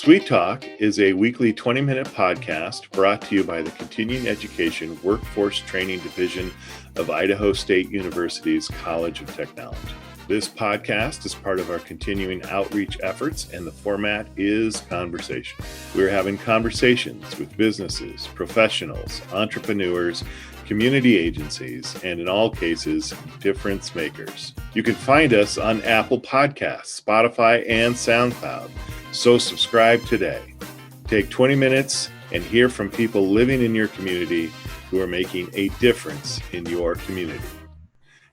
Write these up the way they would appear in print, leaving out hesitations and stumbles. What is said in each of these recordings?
Sweet Talk is a weekly 20-minute podcast brought to you by the Continuing Education Workforce Training Division of Idaho State University's College of Technology. This podcast is part of our continuing outreach efforts, and the format is conversation. We're having conversations with businesses, professionals, entrepreneurs, community agencies, and in all cases, difference makers. You can find us on Apple Podcasts, Spotify, and SoundCloud. So subscribe today. Take 20 minutes and hear from people living in your community who are making a difference in your community.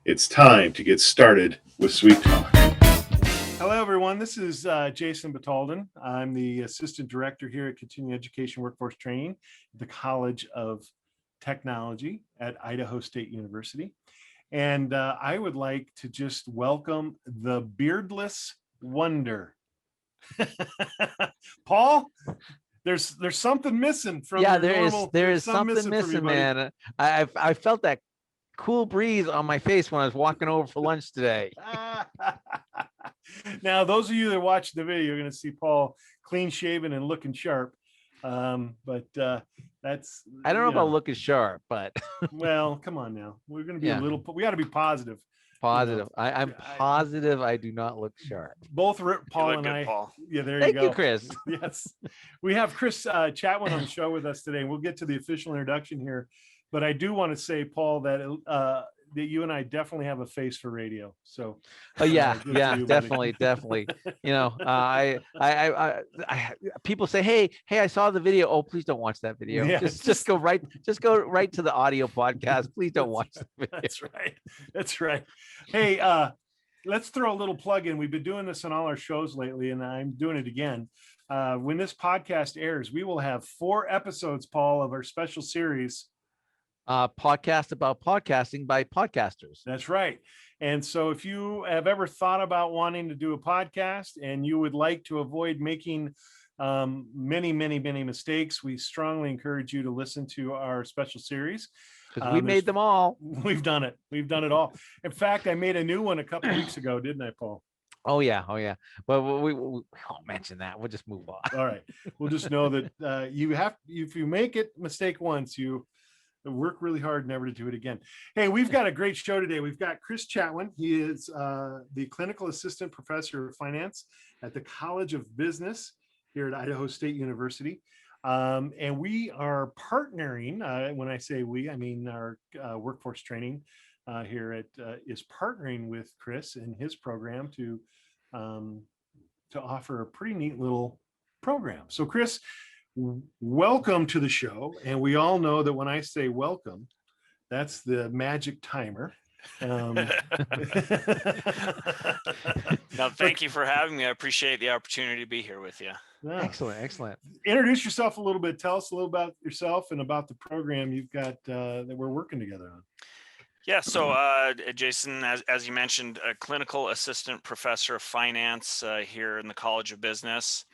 It's time to get started with Sweet Talk. Hello, everyone. This is Jason Batalden. I'm the Assistant Director here at Continuing Education Workforce Training at the College of Technology at Idaho State University. And I would like to just welcome the beardless wonder. Paul, there's something missing from there is something missing, man. I felt that cool breeze on my face when I was walking over for lunch today. Now, those of you that watch the video, you're going to see Paul clean shaven and looking sharp. But that's, I don't know about looking sharp, but well, come on now. We're going to be we got to be positive. Positive. I'm positive I do not look sharp. Both Paul and I. Paul. Yeah, there Thank you go. you, Chris. Yes. We have Chris Chatwin on the show with us today. We'll get to the official introduction here. But I do want to say, Paul, that you and I definitely have a face for radio. So definitely. You know, I people say, hey, I saw the video. Oh, please don't watch that video. Yeah, just go right to the audio podcast. Please don't watch the video. That's right. Hey, let's throw a little plug in. We've been doing this on all our shows lately, and I'm doing it again. When this podcast airs, we will have 4 episodes, Paul, of our special series. Podcast about podcasting by podcasters. That's right. And so if you have ever thought about wanting to do a podcast and you would like to avoid making many mistakes, we strongly encourage you to listen to our special series. Because we made them all. We've done it. We've done it all. In fact, I made a new one a couple of weeks ago, didn't I, Paul? Oh yeah. Well, we won't mention that. We'll just move on. All right. We'll just know that if you make it mistake once, you work really hard never to do it again. Hey, we've got a great show today. We've got Chris Chatwin. He is the Clinical Assistant Professor of Finance at the College of Business here at Idaho State University. And we are partnering, when I say we, I mean our workforce training here is partnering with Chris and his program to offer a pretty neat little program. So Chris, welcome to the show. And we all know that when I say welcome, that's the magic timer. Now, thank you for having me. I appreciate the opportunity to be here with you. Yeah. Excellent. Introduce yourself a little bit. Tell us a little about yourself and about the program you've got that we're working together on. Yeah, so Jason, as you mentioned, a clinical assistant professor of finance here in the College of Business.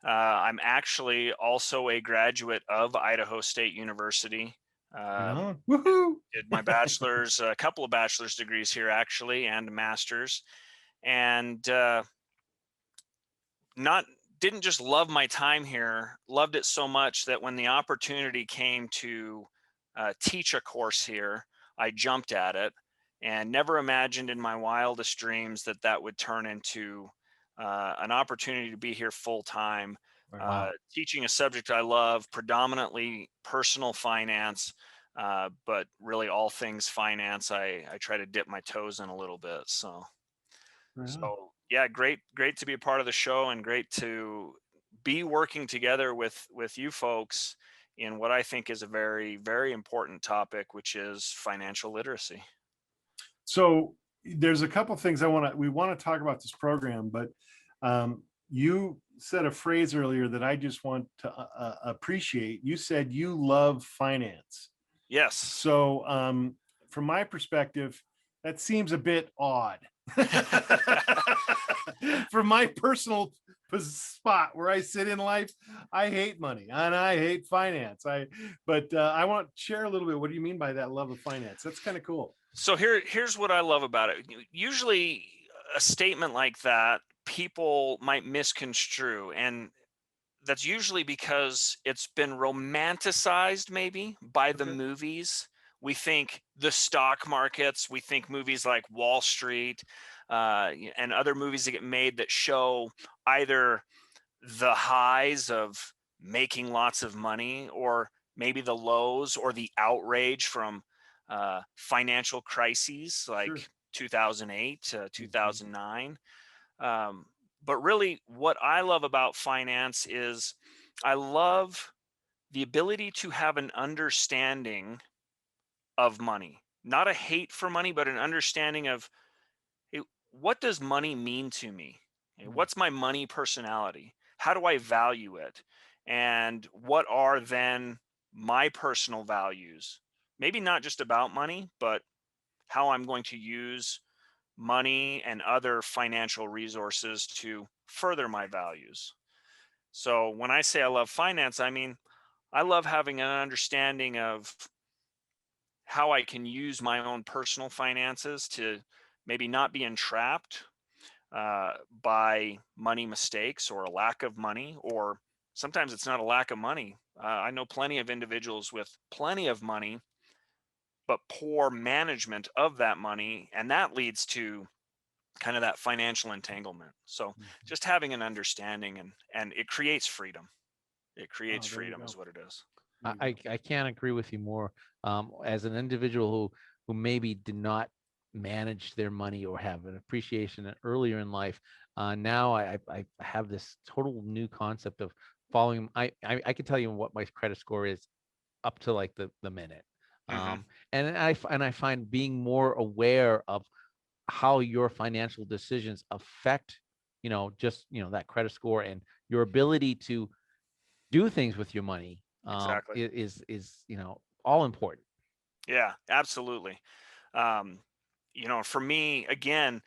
I'm actually also a graduate of Idaho State University. Woohoo! Did my bachelor's, a couple of bachelor's degrees here actually, and a master's, and didn't just love my time here, loved it so much that when the opportunity came to teach a course here, I jumped at it and never imagined in my wildest dreams that would turn into an opportunity to be here full time, teaching a subject I love, predominantly personal finance, but really all things finance. I try to dip my toes in a little bit. So yeah, great to be a part of the show, and great to be working together with you folks in what I think is a very, very important topic, which is financial literacy. So there's a couple of things we want to talk about this program, but you said a phrase earlier that I just want to appreciate. You said you love finance. Yes. So from my perspective, that seems a bit odd. From my personal spot where I sit in life, I hate money and I hate finance. I want to share a little bit. What do you mean by that love of finance? That's kind of cool. So here's what I love about it. Usually a statement like that, people might misconstrue, and that's usually because it's been romanticized maybe by the Okay. movies. We think the stock markets, we think movies like Wall Street, and other movies that get made that show either the highs of making lots of money, or maybe the lows or the outrage from financial crises Sure. like 2008 to Mhm. 2009. Um, but really, what I love about finance is I love the ability to have an understanding of money, not a hate for money, but an understanding of, hey, what does money mean to me? Hey, Mm. what's my money personality? How do I value it? And what are then my personal values? Maybe not just about money, but how I'm going to use money and other financial resources to further my values. So when I say I love finance, I mean, I love having an understanding of how I can use my own personal finances to maybe not be entrapped by money mistakes or a lack of money, or sometimes it's not a lack of money. I know plenty of individuals with plenty of money, but poor management of that money. And that leads to kind of that financial entanglement. So Mhm. just having an understanding, and it creates freedom. It creates Oh, there you freedom is go. what it is. There you go. I can't agree with you more. As an individual who maybe did not manage their money or have an appreciation earlier in life, now I have this total new concept of following. I can tell you what my credit score is up to like the minute. Hmm. And I find being more aware of how your financial decisions affect, just that credit score and your ability to do things with your money, Exactly. is all important. Yeah, absolutely. Um, for me, again,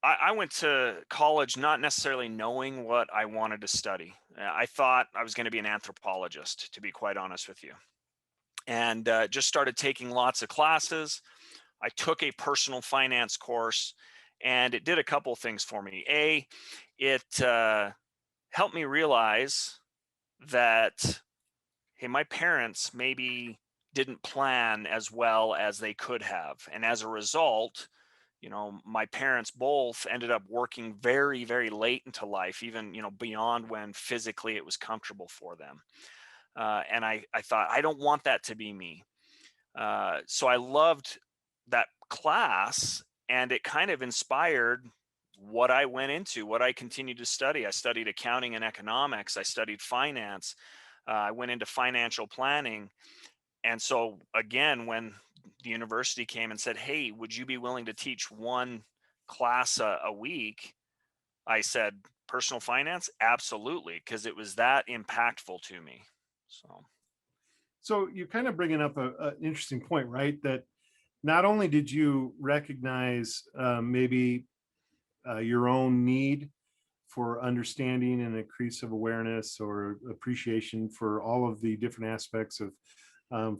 I went to college not necessarily knowing what I wanted to study. I thought I was going to be an anthropologist, to be quite honest with you, and just started taking lots of classes. I took a personal finance course, and it did a couple things for me. It helped me realize that, hey, my parents maybe didn't plan as well as they could have. And as a result, my parents both ended up working very, very late into life, even, beyond when physically it was comfortable for them. And I thought, I don't want that to be me. So I loved that class, and it kind of inspired what I went into, what I continued to study. I studied accounting and economics. I studied finance. I went into financial planning. And so, again, when the university came and said, hey, would you be willing to teach one class a week? I said, personal finance? Absolutely. Because it was that impactful to me. So, So you're kind of bringing up an interesting point, right? That not only did you recognize maybe your own need for understanding and increase of awareness or appreciation for all of the different aspects of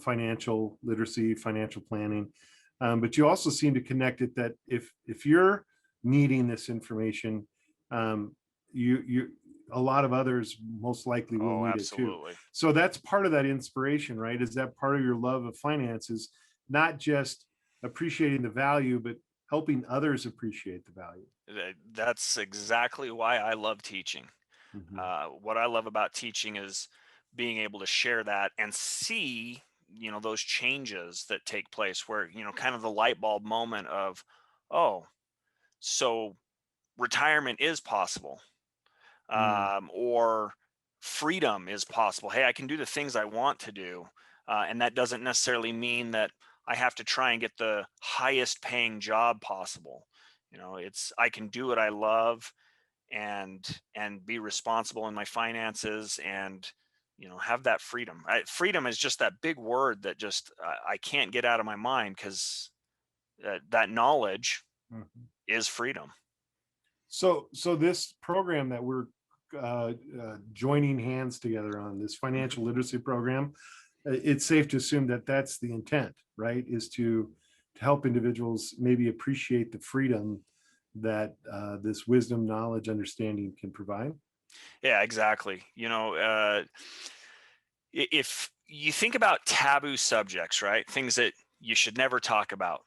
financial literacy, financial planning, but you also seem to connect it that if you're needing this information, um, you a lot of others most likely will oh, need it too. absolutely. So that's part of that inspiration, right? Is that part of your love of finances, not just appreciating the value, but helping others appreciate the value. That's exactly why I love teaching. Mhm. What I love about teaching is being able to share that and see, those changes that take place where, kind of the light bulb moment of, oh, so retirement is possible, Mm. or freedom is possible. Hey, I can do the things I want to do. And that doesn't necessarily mean that I have to try and get the highest paying job possible. I can do what I love, and be responsible in my finances, and have that freedom. Freedom is just that big word that just I can't get out of my mind, because that knowledge Mhm. is freedom. So this program that we're joining hands together on, this Mhm. financial literacy program, it's safe to assume that that's the intent, right? Is to help individuals maybe appreciate the freedom that this wisdom, knowledge, understanding can provide. Yeah, exactly. If you think about taboo subjects, right? Things that you should never talk about,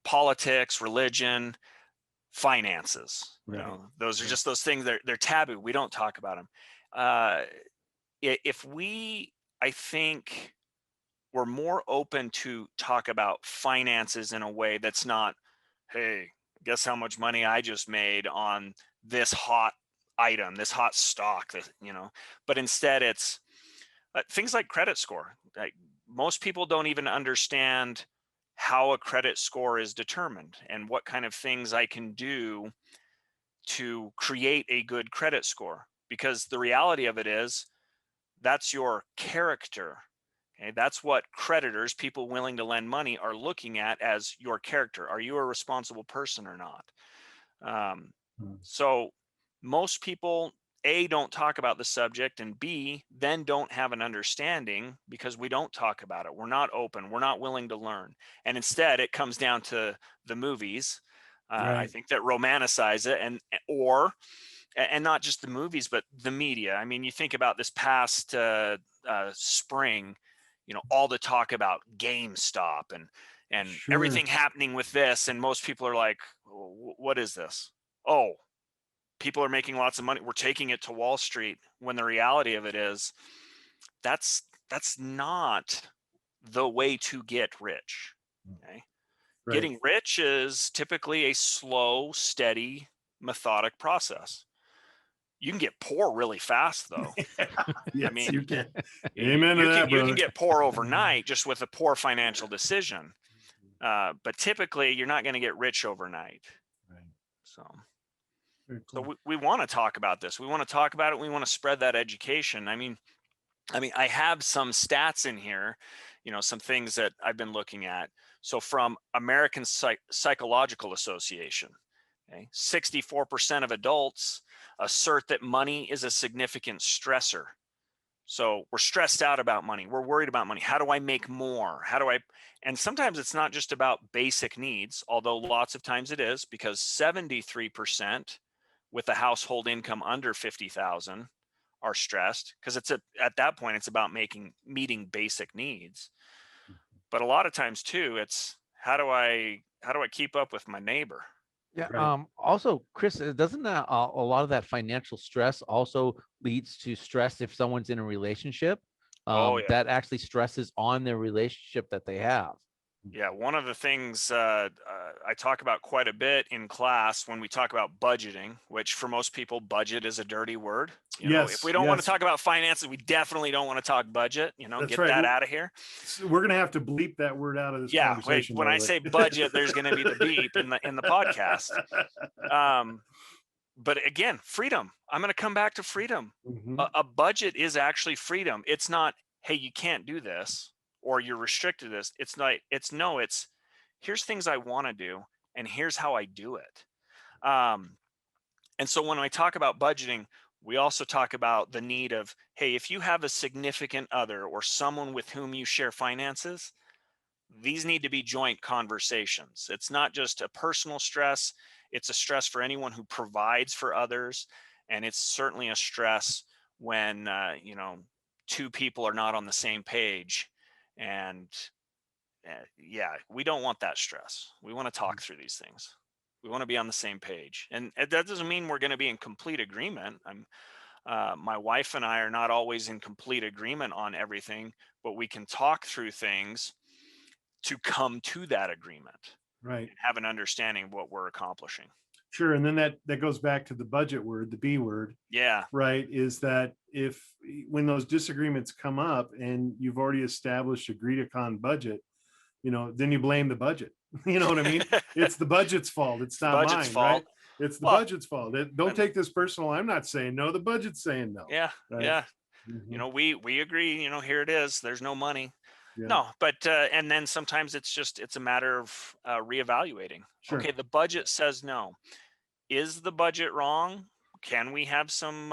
politics, religion, finances, Right. those are Right. just those things. They're taboo. We don't talk about them. Uh, if we, I think we're more open to talk about finances in a way that's not, hey, guess how much money I just made on this hot item, this hot stock, but instead it's things like credit score. Like, most people don't even understand how a credit score is determined and what kind of things I can do to create a good credit score. Because the reality of it is, that's your character. Okay, that's what creditors, people willing to lend money, are looking at as your character. Are you a responsible person or not? Um, Hmm. so most people, A, don't talk about the subject, and B, then don't have an understanding because we don't talk about it. We're not open. We're not willing to learn. And instead, it comes down to the movies. I Right. think that romanticize it, and not just the movies, but the media. I mean, you think about this past spring, all the talk about GameStop and Sure. everything happening with this, and most people are like, what is this? Oh, people are making lots of money. We're taking it to Wall Street. When the reality of it is, that's that's not the way to get rich. Okay? Right. Getting rich is typically a slow, steady, methodic process. You can get poor really fast, though. I Yes, mean, you can. you, Amen to you can that, you can brother. get poor overnight just with a poor financial decision. But typically, you're not going to get rich overnight. Right. So, Very so cool. we want to talk about this. We want to talk about it. We want to spread that education. I mean, I have some stats in here, some things that I've been looking at. So from American Psychological Association, okay, 64% of adults assert that money is a significant stressor. So we're stressed out about money. We're worried about money. How do I make more? And sometimes it's not just about basic needs, although lots of times it is, because 73% with a household income under 50,000 are stressed, because at that point it's about meeting basic needs. But a lot of times too, it's how do I keep up with my neighbor? Yeah. Right. Also, Chris, doesn't that a lot of that financial stress also leads to stress if someone's in a relationship? Oh yeah. That actually stresses on their relationship that they have. Yeah, one of the things I talk about quite a bit in class when we talk about budgeting, which for most people, budget is a dirty word. If Yes. we don't want to Yes. talk about finances, we definitely don't want to talk budget. That's Get right. that out of here. So we're gonna have to bleep that word out of this Yeah, wait. conversation, When by the I way. say budget, there's going to be the beep in the podcast. Um, but again, freedom. I'm going to come back to freedom. Mhm. A budget is actually freedom. It's not, hey, you can't do this or you're restricted to this. It's not, it's here's things I want to do and here's how I do it. And so when I talk about budgeting, we also talk about the need of, hey, if you have a significant other or someone with whom you share finances, these need to be joint conversations. It's not just a personal stress, it's a stress for anyone who provides for others. And it's certainly a stress when, two people are not on the same page. And yeah, we don't want that stress. We want to talk through these things. We want to be on the same page. And that doesn't mean we're going to be in complete agreement. My wife and I are not always in complete agreement on everything, but we can talk through things to come to that agreement Right. and have an understanding of what we're accomplishing. Sure. And then that goes back to the budget word, the B word, Yeah. right? Is that when those disagreements come up and you've already established agreed upon budget, then you blame the budget. You know what I mean? It's the budget's fault. It's The not budget's mine, fault. right? It's the Well, budget's fault. Don't take this personal. I'm not saying no. The budget's saying no. yeah, Right. yeah. Mhm. We agree, here it is. There's no money. Yeah. No, but and then sometimes it's a matter of reevaluating. Sure. Okay, the budget says no. Is the budget wrong? Can we have some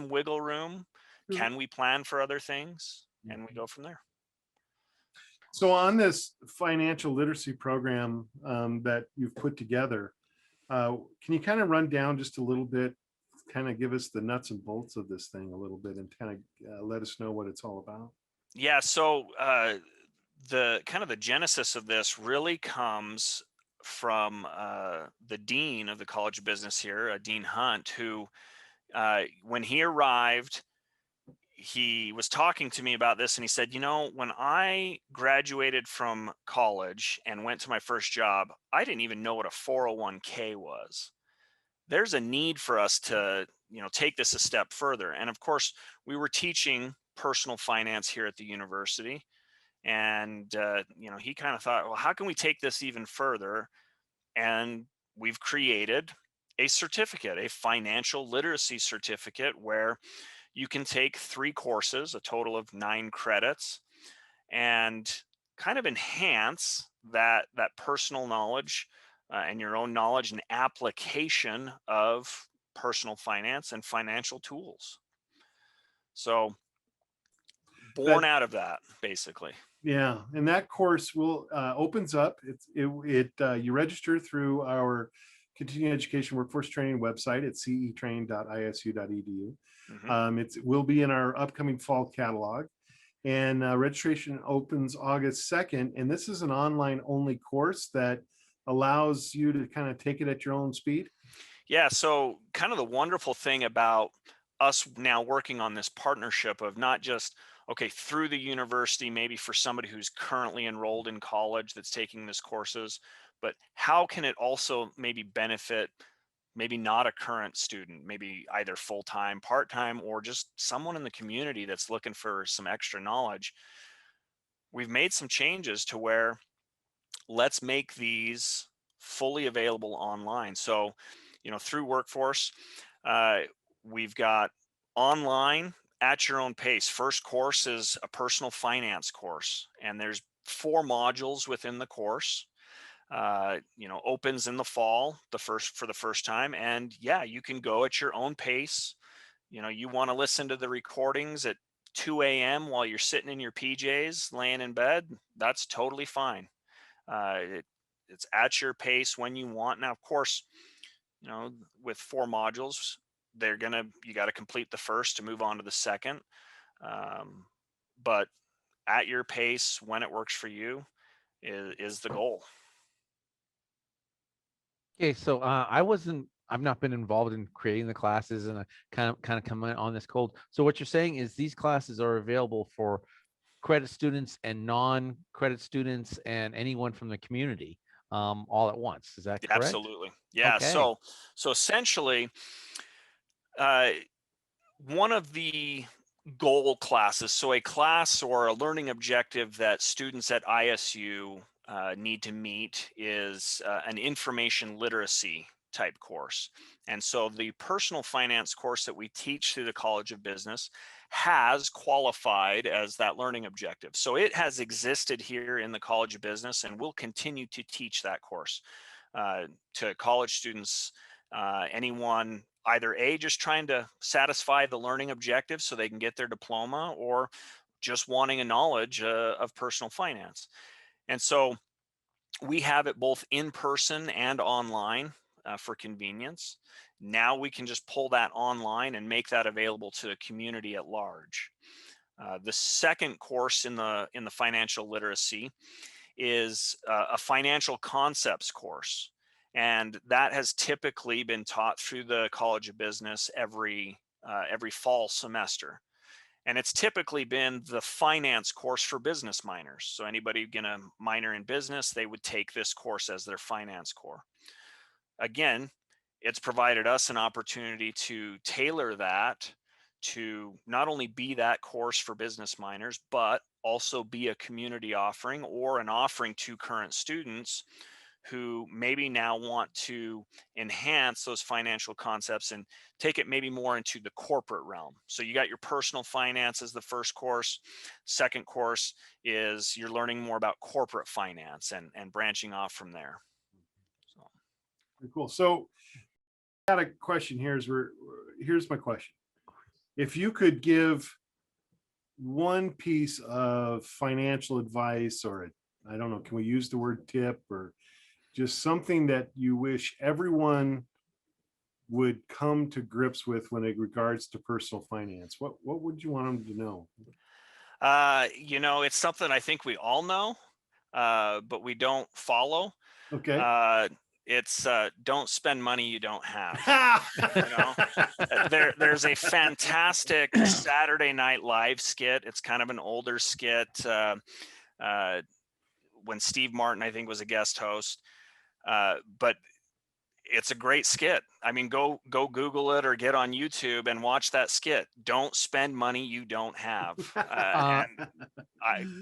wiggle room? Sure. Can we plan for other things? And we go from there. So on this financial literacy program that you've put together, can you kind of run down just a little bit kind of give us the nuts and bolts of this thing a little bit and kind of let us know what it's all about? Yeah. So the kind of the genesis of this really comes from the dean of the College of Business here, Dean Hunt, who when he arrived, he was talking to me about this, and he said, when I graduated from college and went to my first job, I didn't even know what a 401k was. There's a need for us to, take this a step further. And of course, we were teaching personal finance here at the university. And, he kind of thought, well, how can we take this even further? And we've created a certificate, a financial literacy certificate, where you can take 3 courses, a total of 9 credits, and kind of enhance that personal knowledge and your own knowledge and application of personal finance and financial tools. So born That out of that, basically. Yeah, and that course will opens up. You register through our continuing education workforce training website at cetrain.isu.edu. Mhm. It will be in our upcoming fall catalog, and registration opens August 2nd. And this is an online only course that allows you to kind of take it at your own speed. Yeah. So, kind of the wonderful thing about us now working on this partnership of not just, okay, through the university, maybe for somebody who's currently enrolled in college that's taking this courses, but how can it also maybe benefit maybe not a current student, maybe either full time, part time, or just someone in the community that's looking for some extra knowledge? We've made some changes to where let's make these fully available online. So, through Workforce, uh, we've got online at your own pace. First course is a personal finance course, and there's 4 modules within the course. Opens in the fall, for the first time, and yeah, you can go at your own pace. You want to listen to the recordings at 2 a.m. while you're sitting in your PJs, laying in bed. That's totally fine. Uh, it, it's at your pace when you want. Now, of course, with 4 modules, you got to complete the first to move on to the second. Um, but at your pace, when it works for you, is the goal. Okay, so I've not been involved in creating the classes, and I kind of come in on this cold. So what you're saying is these classes are available for credit students and non-credit students and anyone from the community, all at once. Is that correct? Absolutely. Yeah. Okay. So essentially, uh, one of the goal classes, so a class or a learning objective that students at ISU need to meet, is an information literacy type course. And so the personal finance course that we teach through the College of Business has qualified as that learning objective. So it has existed here in the College of Business, and we'll continue to teach that course to college students, anyone either just trying to satisfy the learning objective so they can get their diploma, or just wanting a knowledge of personal finance. And so we have it both in person and online for convenience. Now we can just pull that online and make that available to the community at large. The second course in the financial literacy is a financial concepts course, and that has typically been taught through the College of Business every fall semester. And it's typically been the finance course for business minors. So anybody gonna minor in business, they would take this course as their finance core. Again, it's provided us an opportunity to tailor that to not only be that course for business minors, but also be a community offering or an offering to current students who maybe now want to enhance those financial concepts and take it maybe more into the corporate realm. So you got your personal finance as the first course. Second course is you're learning more about corporate finance and branching off from there. So. Very cool. So I got a question here. Here's my question. If you could give one piece of financial advice, or I don't know, can we use the word tip, or just something that you wish everyone would come to grips with when it regards to personal finance? What would you want them to know? It's something I think we all know, but we don't follow. Okay. It's don't spend money you don't have. There's a fantastic Saturday Night Live skit. It's kind of an older skit when Steve Martin, I think, was a guest host. But it's a great skit. I mean, go Google it or get on YouTube and watch that skit. Don't spend money you don't have.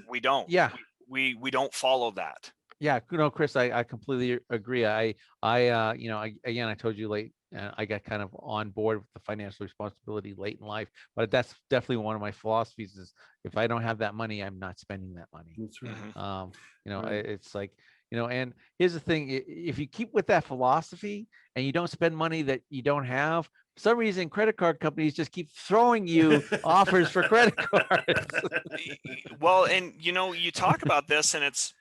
We don't. Yeah. We don't follow that. Yeah, Chris, I completely agree. Again, I told you late, I got kind of on board with the financial responsibility late in life, but that's definitely one of my philosophies is if I don't have that money, I'm not spending that money. That's right. Right. It's like, and here's the thing, if you keep with that philosophy and you don't spend money that you don't have, for some reason, credit card companies just keep throwing you offers for credit cards. Well, and you talk about this and it's,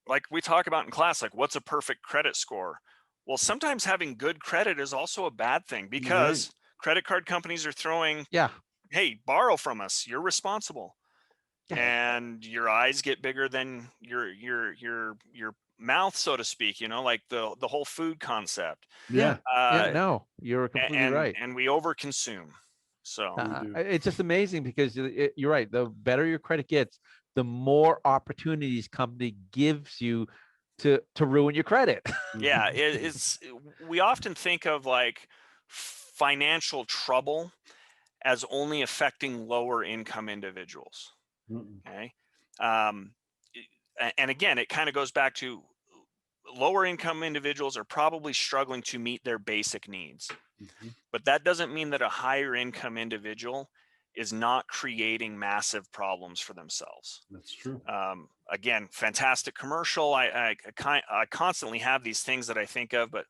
like we talk about in class, like what's a perfect credit score? Well, sometimes having good credit is also a bad thing because credit card companies are throwing, hey, borrow from us. You're responsible. Yeah. And your eyes get bigger than your mouth, so to speak, like the whole food concept. No, you're completely right. And we overconsume. So it's just amazing because you're right. The better your credit gets, the more opportunities company gives you to ruin your credit. Yeah, we often think of like financial trouble as only affecting lower income individuals. Okay. And again, it kind of goes back to lower income individuals are probably struggling to meet their basic needs. But that doesn't mean that a higher income individual is not creating massive problems for themselves. That's true. Again, fantastic commercial. I constantly have these things that I think of, but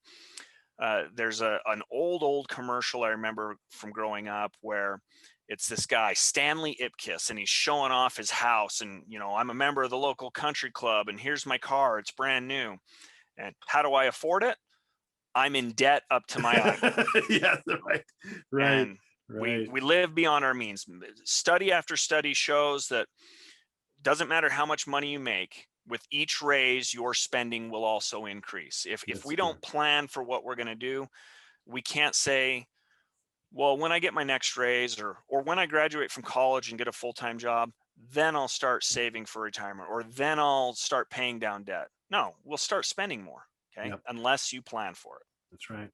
there's an old commercial I remember from growing up where it's this guy, Stanley Ipkiss, and he's showing off his house. And, I'm a member of the local country club and here's my car. It's brand new. And how do I afford it? I'm in debt up to my eyes. Yeah, right. And we live beyond our means. Study after study shows that doesn't matter how much money you make, with each raise, your spending will also increase. If we don't plan for what we're going to do, we can't say, well, when I get my next raise or when I graduate from college and get a full-time job, then I'll start saving for retirement, or then I'll start paying down debt. No, we'll start spending more. Okay. Yep. Unless you plan for it. That's right.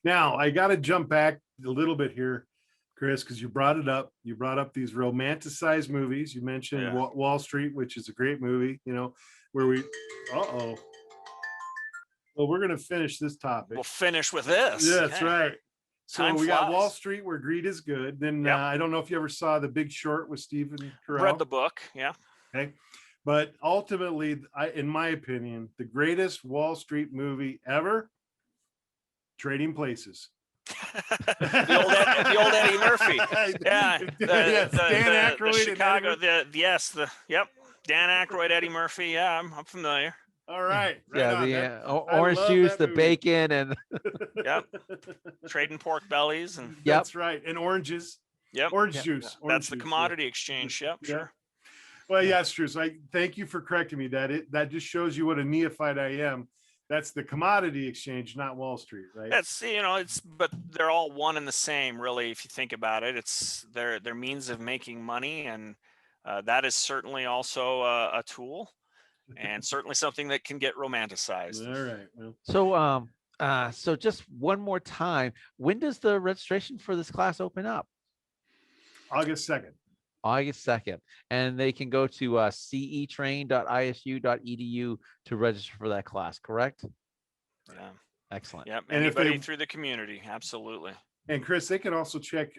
Now I got to jump back a little bit here, Chris, because you brought it up. You brought up these romanticized movies. You mentioned Wall Street, which is a great movie, where we, well, we're going to finish this topic. We'll finish with this. Yeah, that's right. So we got Wall Street, where greed is good. Then I don't know if you ever saw The Big Short with Stephen Carell. Read the book. Yeah. Okay. But ultimately, in my opinion, the greatest Wall Street movie ever, Trading Places. the old Eddie Murphy. Yeah. Dan Aykroyd. The Chicago. Dan Aykroyd, Eddie Murphy. Yeah, I'm familiar. All right. Orange juice, the bacon, and trading pork bellies, and that's right, and oranges. Yep. Orange juice. That's the commodity exchange. Yep. Sure. Well, yeah, it's true. So I thank you for correcting me. That just shows you what a neophyte I am. That's the commodity exchange, not Wall Street, right? That's but they're all one and the same, really. If you think about it, it's their means of making money, and that is certainly also a tool, and certainly something that can get romanticized. All right. Well. So just one more time, when does the registration for this class open up? August 2nd. August 2nd, and they can go to cetrain.isu.edu to register for that class, correct? Yeah. Excellent. Yep. And anybody through the community, absolutely. And Chris, they can also get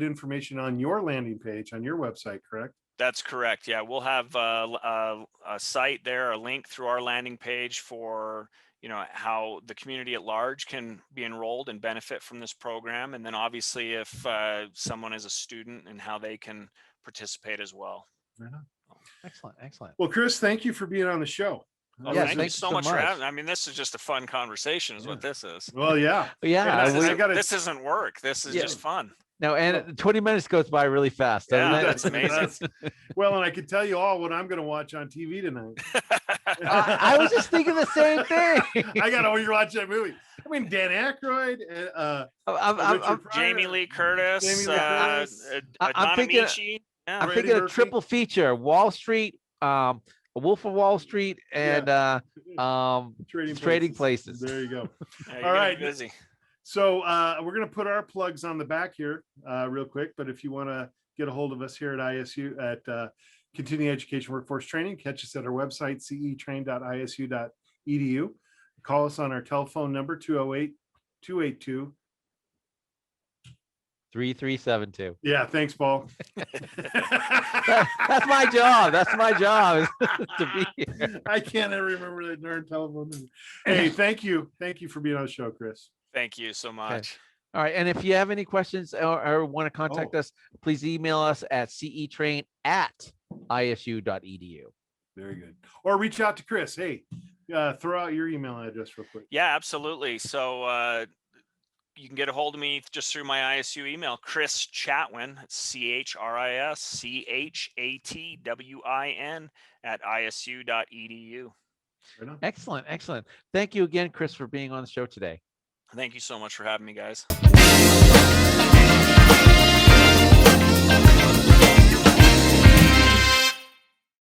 information on your landing page on your website, correct? That's correct. Yeah, we'll have a site there, a link through our landing page for how the community at large can be enrolled and benefit from this program. And then obviously if someone is a student, and how they can participate as well. Right on. Excellent. Well, Chris, thank you for being on the show. Oh, Yeah, thank you thanks so so much for much. having. I mean, this is just a fun conversation, is what this is. Well, yeah. Yeah, And This, I isn't, gotta- this isn't work. This is Yeah. just fun. No, and 20 minutes goes by really fast, doesn't Yeah, it? that's amazing. Well, and I can tell you all what I'm going to watch on TV tonight. I was just thinking the same thing. I got to rewatch that movie. I mean, Dan Aykroyd, Richard Pryor, Jamie Lee Curtis, Jamie Lee Curtis. I'm Donna thinking- Michi. Yeah. I'm Freddie thinking a Murphy. triple feature: Wall Street, Wolf of Wall Street, and Trading Places. There you go. Yeah, All you're gonna be right. busy. So we're going to put our plugs on the back here real quick. But if you want to get a hold of us here at ISU at Continuing Education Workforce Training, catch us at our website, cetrain.isu.edu. Call us on our telephone number, 208-282. 3372. Yeah, thanks, Paul. That's my job. That's my job is to be here. I can't ever remember that darn telephone number. Hey, thank you. Thank you for being on the show, Chris. Thank you so much. All right. And if you have any questions or want to contact us, please email us at cetrain@isu.edu. Very good. Or reach out to Chris. Hey, throw out your email address real quick. Yeah, absolutely. So you can get a hold of me just through my ISU email, Chris Chatwin. It's ChrisChatwin @isu.edu. Right on. Excellent. Excellent. Thank you again, Chris, for being on the show today. Thank you so much for having me, guys.